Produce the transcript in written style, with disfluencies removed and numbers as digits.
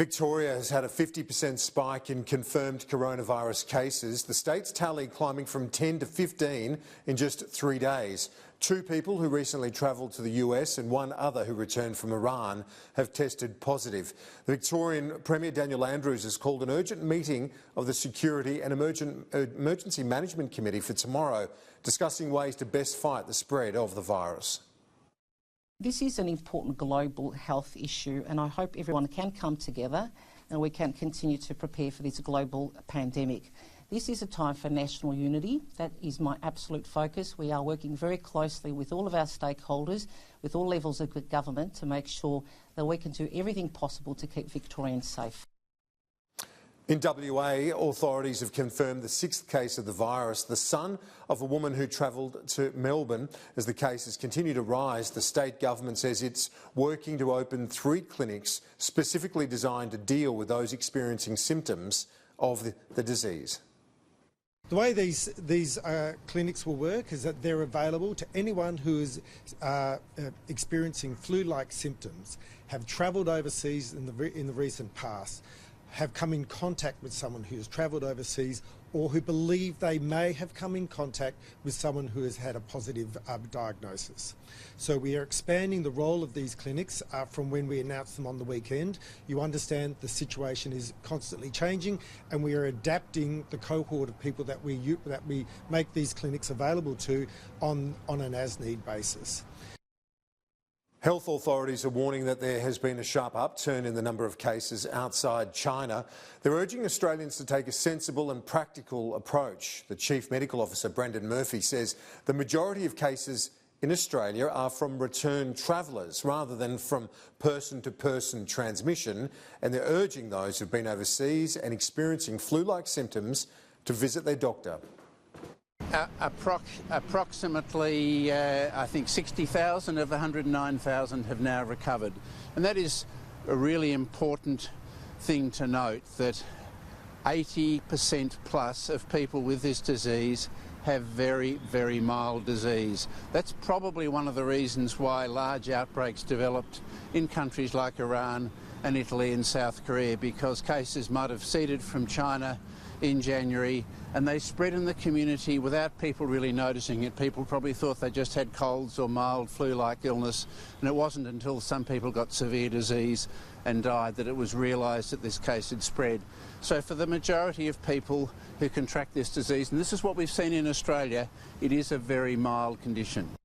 Victoria has had a 50% spike in confirmed coronavirus cases, the state's tally climbing from 10 to 15 in just 3 days. 2 people who recently travelled to the US and 1 other who returned from Iran have tested positive. The Victorian Premier Daniel Andrews has called an urgent meeting of the Security and Emergency Management Committee for tomorrow, discussing ways to best fight the spread of the virus. This is an important global health issue, and I hope everyone can come together and we can continue to prepare for this global pandemic. This is a time for national unity. That is my absolute focus. We are working very closely with all of our stakeholders, with all levels of government, to make sure that we can do everything possible to keep Victorians safe. In WA, authorities have confirmed the 6th case of the virus, the son of a woman who travelled to Melbourne. As the cases continue to rise, the state government says it's working to open 3 clinics specifically designed to deal with those experiencing symptoms of the disease. The way these clinics will work is that they're available to anyone who is experiencing flu-like symptoms, have travelled overseas in the recent past, have come in contact with someone who has travelled overseas, or who believe they may have come in contact with someone who has had a positive diagnosis. So we are expanding the role of these clinics from when we announced them on the weekend. You understand the situation is constantly changing, and we are adapting the cohort of people that we make these clinics available to on an as-need basis. Health authorities are warning that there has been a sharp upturn in the number of cases outside China. They're urging Australians to take a sensible and practical approach. The Chief Medical Officer, Brendan Murphy, says the majority of cases in Australia are from return travellers rather than from person-to-person transmission, and they're urging those who've been overseas and experiencing flu-like symptoms to visit their doctor. Approximately, I think 60,000 of the 109,000 have now recovered. And that is a really important thing to note, that 80% plus of people with this disease have very, very mild disease. That's probably one of the reasons why large outbreaks developed in countries like Iran and Italy and South Korea, because cases might have seeded from China in January and they spread in the community without people really noticing it. People probably thought they just had colds or mild flu-like illness, and it wasn't until some people got severe disease and died that it was realised that this case had spread. So for the majority of people who contract this disease, and this is what we've seen in Australia, it is a very mild condition.